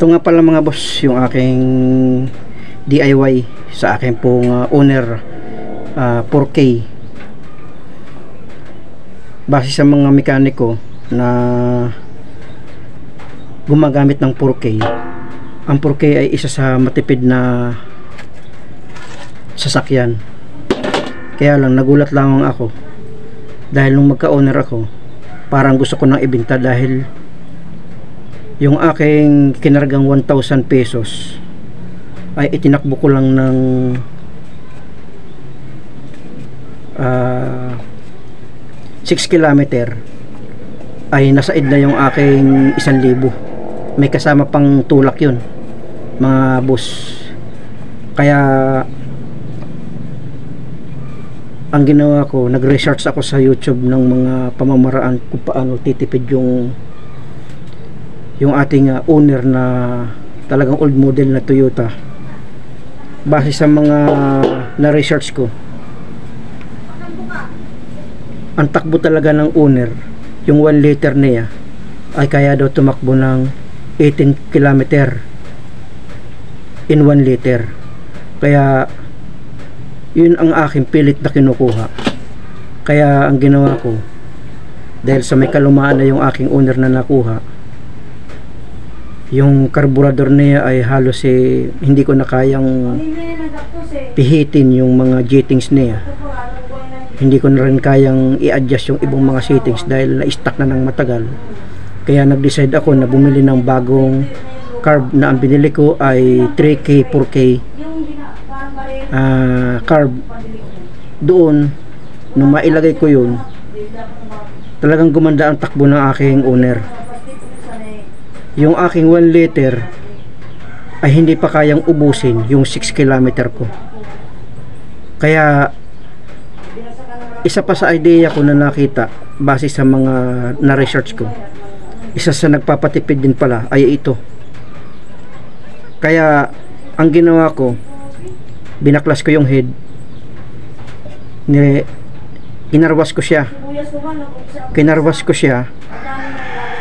Ito nga pala mga boss, yung aking DIY sa akin pong owner 4K. Base sa mga mekaniko na gumagamit ng 4K, ang 4K ay isa sa matipid na sasakyan. Kaya lang nagulat lamang ako dahil nung magka-owner ako, parang gusto ko nang ibenta dahil yung aking kinargang 1,000 pesos ay itinakbo ko lang ng 6 kilometer ay nasaid na yung aking 1,000. May kasama pang tulak yun mga boss. Kaya ang ginawa ko, nag-research ako sa YouTube ng mga pamamaraan kung paano titipid yung ating owner na talagang old model na Toyota. Base sa mga na-research ko, ang takbo talaga ng owner, yung 1 liter niya ay kaya daw tumakbo ng 18 kilometer in 1 liter. Kaya yun ang aking pilit na kinukuha. Kaya ang ginawa ko, dahil sa may kalumaan na yung aking owner na nakuha, yung karburador niya ay halos hindi ko na kayang pihitin yung mga jettings niya. Hindi ko na rin kayang i-adjust yung ibang mga settings dahil na-stuck na ng matagal. Kaya nag-decide ako na bumili ng bagong carb na ang binili ko ay 3K, 4K carb. Doon nung mailagay ko yun, talagang gumanda ang takbo ng aking owner. Yung aking 1 liter ay hindi pa kayang ubusin yung 6 kilometer ko. Kaya isa pa sa idea ko na nakita base sa mga na-research ko, isa sa nagpapatipid din pala ay ito. Kaya ang ginawa ko, binaklas ko yung head, kinarwas ko siya,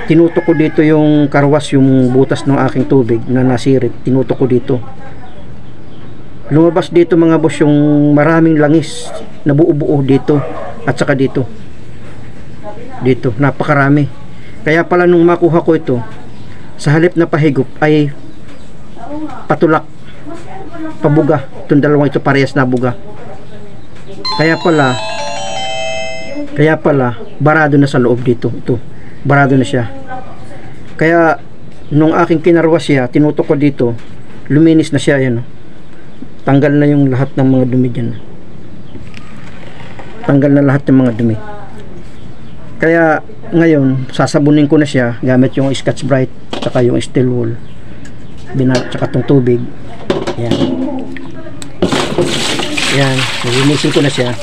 tinutok ko dito yung karwas, yung butas ng aking tubig na nasirit, tinutok ko dito. Lumabas dito mga boss yung maraming langis na buo-buo dito at saka dito, napakarami. Kaya pala nung makuha ko ito, sa halip na pahigop ay patulak, pabuga. Itong dalawang ito parehas na buga. Kaya pala barado na sa loob dito. Ito, barado na siya. Kaya nung aking kinarwas siya, tinutok ko dito, luminis na siya. Yan, tanggal na yung lahat ng mga dumi dyan. Tanggal na lahat ng mga dumi. Kaya ngayon sasabunin ko na siya gamit yung Scotch Brite saka yung steel wool, saka tong tubig. Yan, nilinisin ko na siya.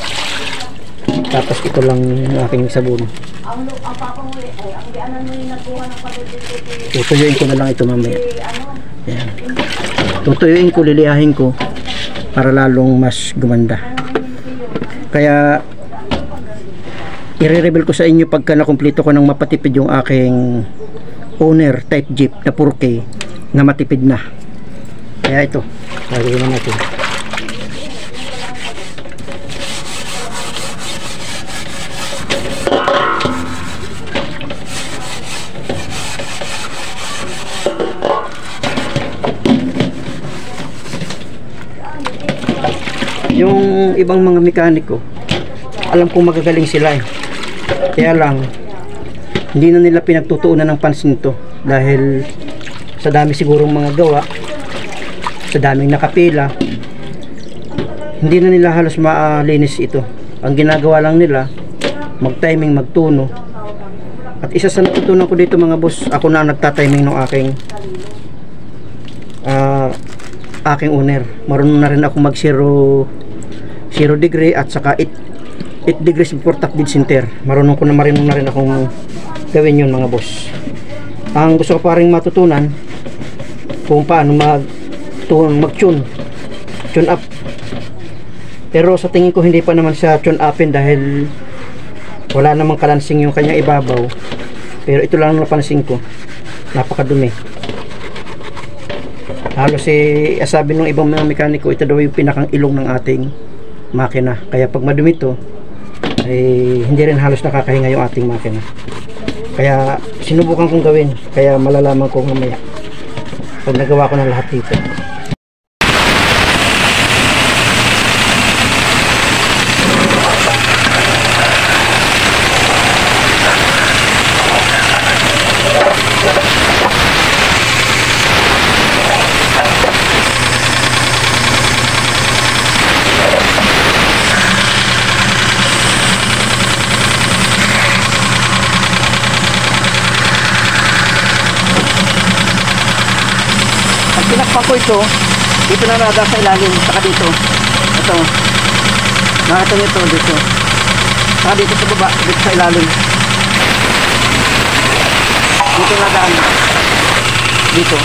Tapos ito lang yung aking sabon. Tutuyuin ko na lang ito mamaya. Yan, tutuyuin ko, lilihahin ko para lalong mas gumanda. Kaya i-reveal ko sa inyo pagka nakumpleto ko ng mapatipid yung aking owner type Jeep na 4K na matipid na. Kaya ito, gagawin na natin. Yung ibang mga mekaniko, alam kong magagaling sila kaya lang hindi na nila pinagtutuunan ng pansin ito dahil sa dami sigurong mga gawa, sa daming nakapila, hindi na nila halos maalinis ito. Ang ginagawa lang nila, mag-timing, magtuno. At isa sa natutunan ko dito mga boss, ako na nagtatiming ng aking owner. Marunong na rin ako mag 0 degree at saka 8 degrees before top dead center. Marunong na rin akong gawin yun mga boss. Ang gusto ko pa rin matutunan kung paano mag-tune up. Pero sa tingin ko hindi pa naman siya tune upin dahil wala namang kalansing yung kanyang ibabaw. Pero ito lang napansin ko, napakadumi. Halos sabi ng ibang mga mekaniko, ito daw yung pinakang ilong ng ating makina. Kaya pag madumi ito, ay hindi rin halos nakakahinga yung ating makina. Kaya sinubukan kong gawin, kaya malalaman ko mamaya pag nagawa ko na lahat dito. Pinakpan ko ito, dito na nada sa ilalim, saka dito. Ito. Nakita nyo ito dito. Saka dito sa baba, dito sa ilalim. Dito nadaan. Dito.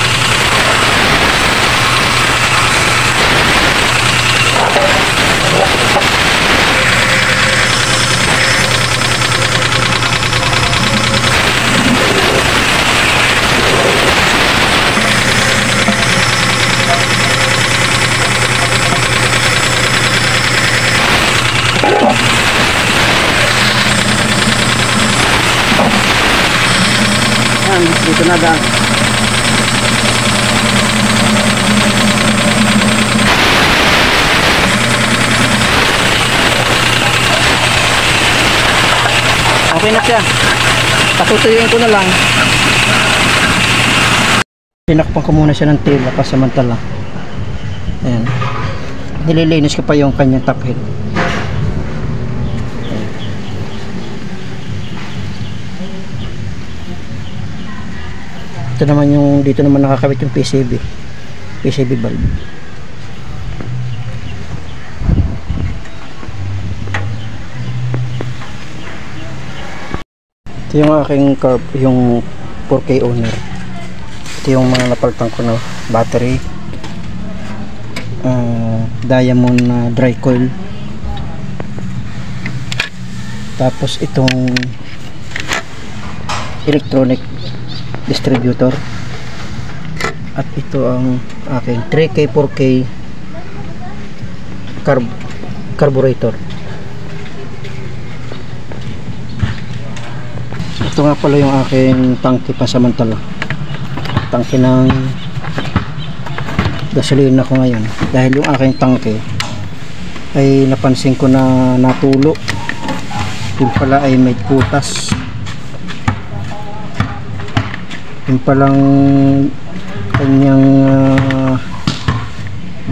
Dito na daan. Okay na siya. Patutuyuin ko na lang. Tinakpan ko muna siya ng tela pasamantala. Ayan. Nililinis ko pa yung kanyang top head. Ito naman yung dito naman nakakabit yung PCB valve. Ito yung aking carb, yung 4K owner. Ito yung mga napalitan ko na battery, diamond na dry coil, tapos itong electronic distributor, at ito ang aking 3K 4K carburetor. Ito nga pala yung aking tangke pasamantala, tangke ng gasolina ko ngayon, dahil yung aking tangke ay napansin ko na natulo, yung pala ay may putas. Yung palang kanyang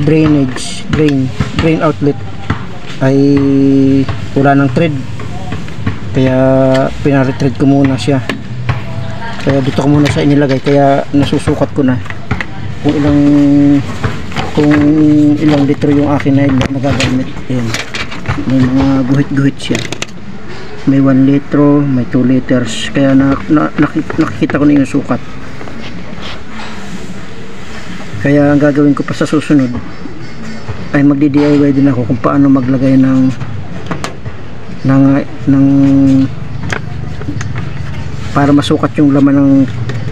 drain outlet ay wala ng thread, kaya pinare-thread ko muna siya. Kaya dito ko muna siya inilagay, kaya nasusukat ko na kung ilang litro yung akin na nagagamit. Ayan, may mga guhit-guhit siya. May 1 litro, may 2 liters, kaya nakikita ko na yung sukat. Kaya ang gagawin ko pa sa susunod ay magdi-DIY din ako kung paano maglagay ng para masukat yung laman ng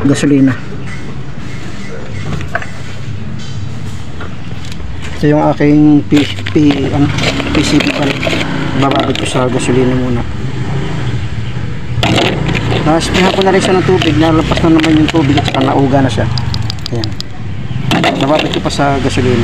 gasolina. Ito yung aking PCB pala, bababit ko sa gasolina muna. Naspihan ko na rin siya ng tubig, nalapas na naman yung tubig at saka nauga na siya. Ayan, nababit ko pa sa gasolina.